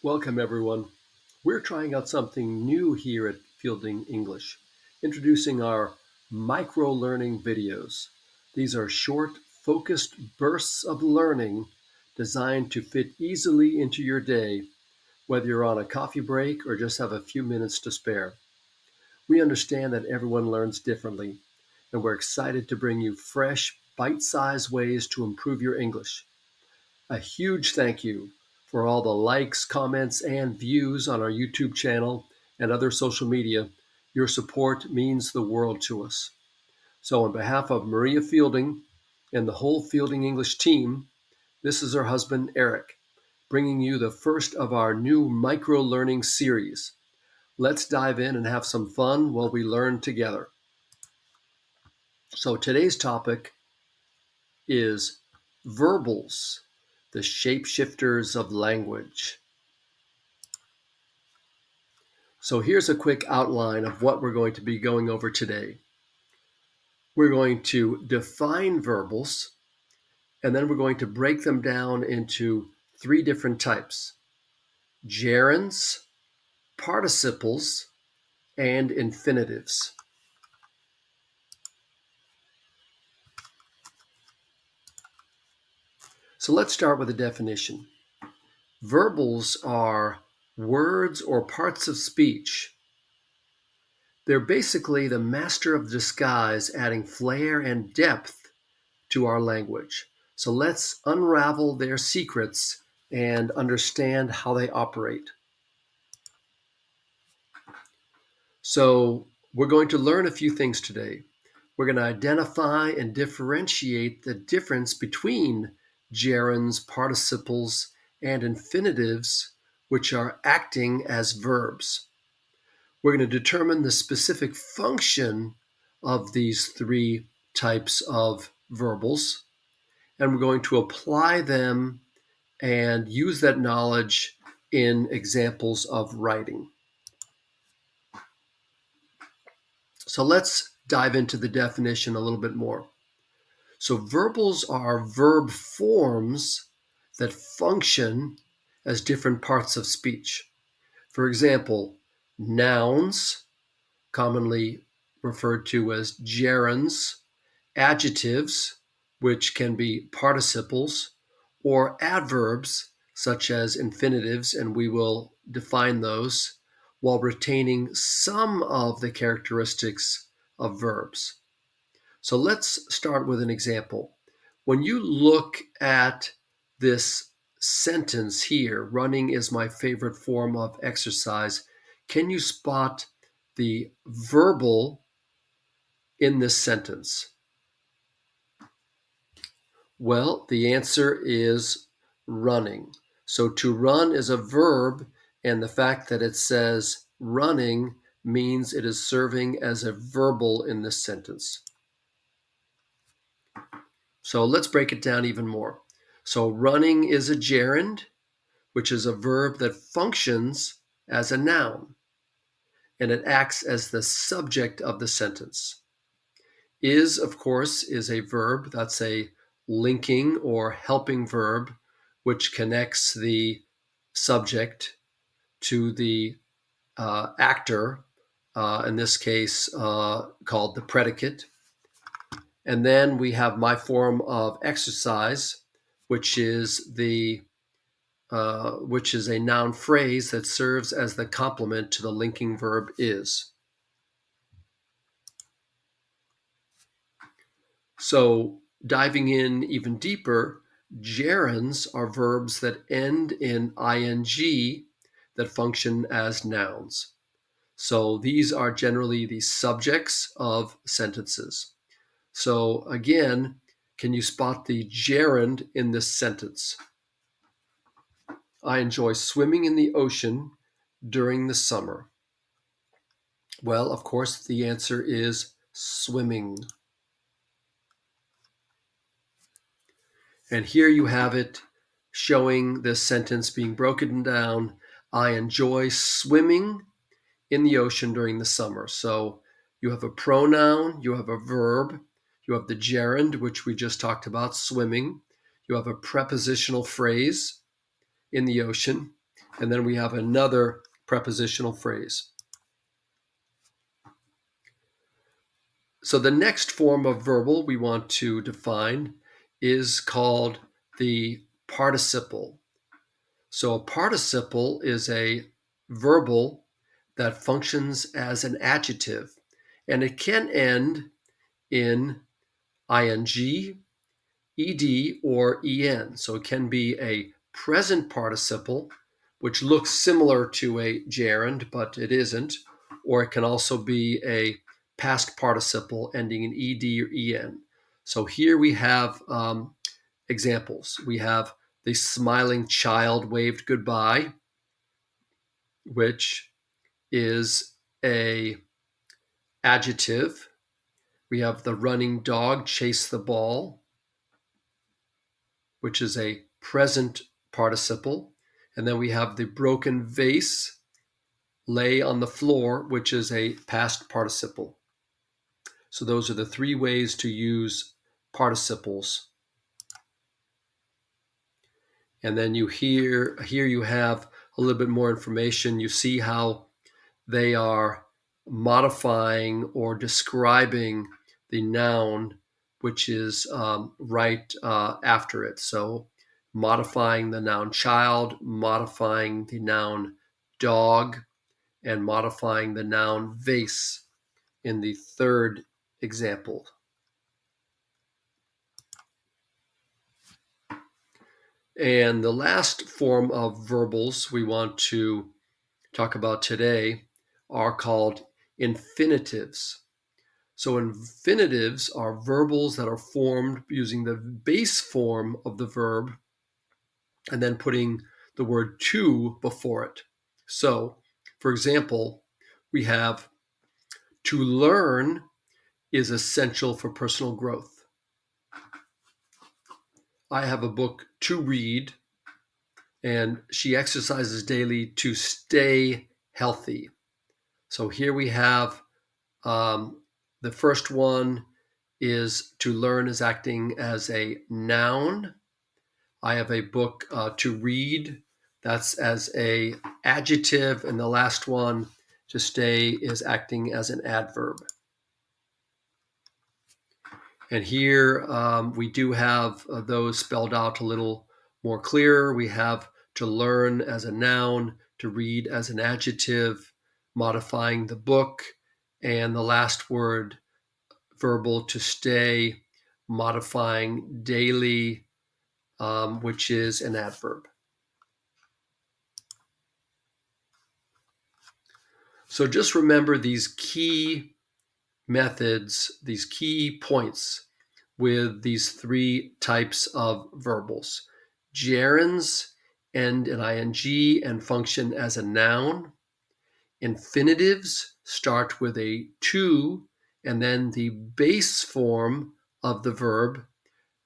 Welcome, everyone. We're trying out something new here at Fielding English, introducing our micro learning videos. These are short, focused bursts of learning designed to fit easily into your day, whether you're on a coffee break or just have a few minutes to spare. We understand that everyone learns differently, and we're excited to bring you fresh, bite sized ways to improve your English. A huge thank you for all the likes, comments, and views on our YouTube channel and other social media. Your support means the world to us. So, on behalf of Maria Fielding and the whole Fielding English team, this is her husband, Eric, bringing you the first of our new micro learning series. Let's dive in and have some fun while we learn together. So, today's topic is verbals, the shapeshifters of language. So here's a quick outline of what we're going to be going over today. We're going to define verbals, and then we're going to break them down into three different types: gerunds, participles, and infinitives. So let's start with a definition. Verbals are words or parts of speech. They're basically the master of disguise, adding flair and depth to our language. So let's unravel their secrets and understand how they operate. So we're going to learn a few things today. We're going to identify and differentiate the difference between gerunds, participles, and infinitives, which are acting as verbs. We're going to determine the specific function of these three types of verbals, and we're going to apply them and use that knowledge in examples of writing. So let's dive into the definition a little bit more. So verbals are verb forms that function as different parts of speech. For example, nouns, commonly referred to as gerunds, adjectives, which can be participles, or adverbs, such as infinitives, and we will define those while retaining some of the characteristics of verbs. So let's start with an example. When you look at this sentence here, running is my favorite form of exercise, can you spot the verbal in this sentence? Well, the answer is running. So to run is a verb, and the fact that it says running means it is serving as a verbal in this sentence. So let's break it down even more. So running is a gerund, which is a verb that functions as a noun, and it acts as the subject of the sentence. Is, of course, is a verb. That's a linking or helping verb, which connects the subject to the actor, in this case called the predicate. And then we have my form of exercise, which is a noun phrase that serves as the complement to the linking verb is. So diving in even deeper, gerunds are verbs that end in ing that function as nouns. So these are generally the subjects of sentences. So again, can you spot the gerund in this sentence? I enjoy swimming in the ocean during the summer. Well, of course, the answer is swimming. And here you have it showing this sentence being broken down. I enjoy swimming in the ocean during the summer. So you have a pronoun, you have a verb, you have the gerund, which we just talked about, swimming. You have a prepositional phrase, in the ocean, and then we have another prepositional phrase. So the next form of verbal we want to define is called the participle. So a participle is a verbal that functions as an adjective, and it can end in ing, ed, or en. So it can be a present participle, which looks similar to a gerund, but it isn't, or it can also be a past participle ending in ed or en. So here we have examples. We have the smiling child waved goodbye, which is a adjective. We have the running dog chase the ball, which is a present participle. And then we have the broken vase lay on the floor, which is a past participle. So those are the three ways to use participles. And then here you have a little bit more information. You see how they are modifying or describing the noun, which is right after it. So modifying the noun child, modifying the noun dog, and modifying the noun vase in the third example. And the last form of verbals we want to talk about today are called infinitives. So infinitives are verbals that are formed using the base form of the verb and then putting the word to before it. So, for example, we have to learn is essential for personal growth. I have a book to read, and she exercises daily to stay healthy. So here we have the first one is to learn is acting as a noun. I have a book to read. That's as a adjective. And the last one, to stay, is acting as an adverb. And here we do have those spelled out a little more clear. We have to learn as a noun, to read as an adjective, modifying the book, and the last word, verbal, to stay, modifying daily, which is an adverb. So just remember these key methods, these key points with these three types of verbals. Gerunds end in ing and function as a noun. Infinitives start with a to and then the base form of the verb,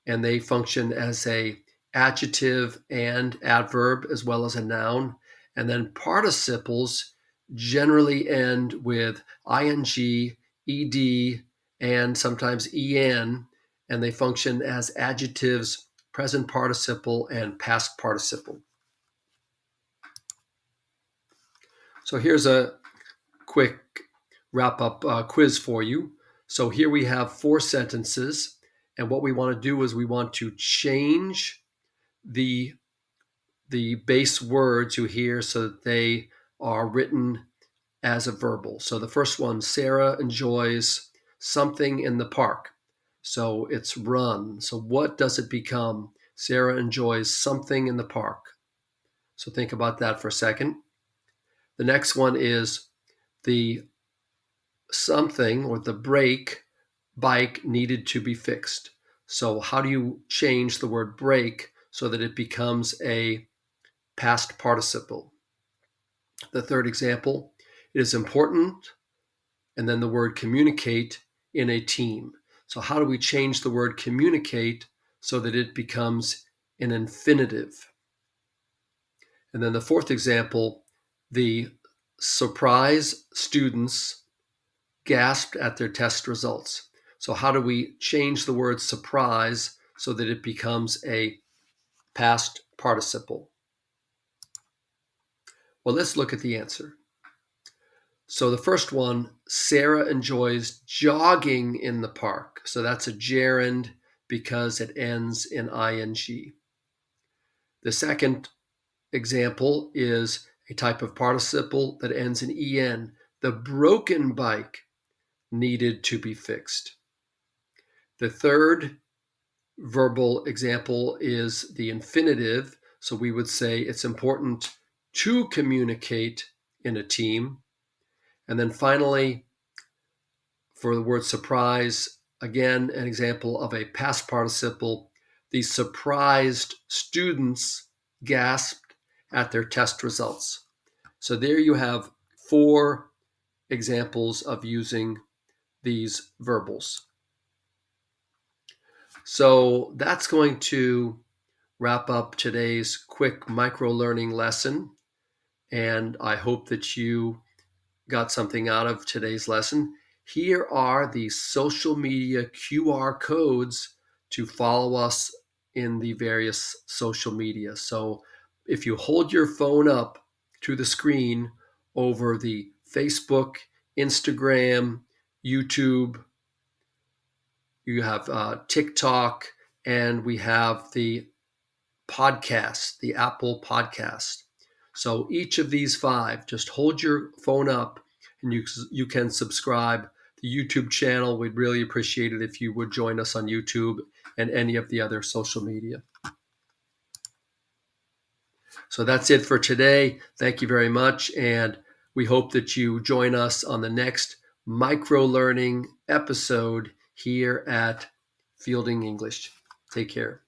and they function as a adjective and adverb as well as a noun. And then participles generally end with ing, ed, and sometimes en, and they function as adjectives, present participle, and past participle. So here's a quick wrap-up quiz for you. So here we have 4 sentences, and what we want to do is we want to change the base words you hear so that they are written as a verbal. So the first one, Sarah enjoys something in the park. So it's run. So what does it become? Sarah enjoys something in the park. So think about that for a second. The next one is the something or the brake bike needed to be fixed. So how do you change the word brake so that it becomes a past participle? The third example, it is important, and then the word communicate in a team. So how do we change the word communicate so that it becomes an infinitive? And then the fourth example, the surprise students gasped at their test results. So how do we change the word surprise so that it becomes a past participle? Well, let's look at the answer. So the first one, Sarah enjoys jogging in the park. So that's a gerund because it ends in ing. The second example is a type of participle that ends in en. The broken bike needed to be fixed. The third verbal example is the infinitive. So we would say it's important to communicate in a team. And then finally, for the word surprise, again, an example of a past participle. The surprised students gasped at their test results. So there you have 4 examples of using these verbals. So that's going to wrap up today's quick micro learning lesson. And I hope that you got something out of today's lesson. Here are the social media QR codes to follow us in the various social media. So if you hold your phone up to the screen over the Facebook, Instagram, YouTube, you have TikTok, and we have the podcast, the Apple podcast. So each of these 5, just hold your phone up and you can subscribe to the YouTube channel. We'd really appreciate it if you would join us on YouTube and any of the other social media. So that's it for today. Thank you very much. And we hope that you join us on the next micro learning episode here at Fielding English. Take care.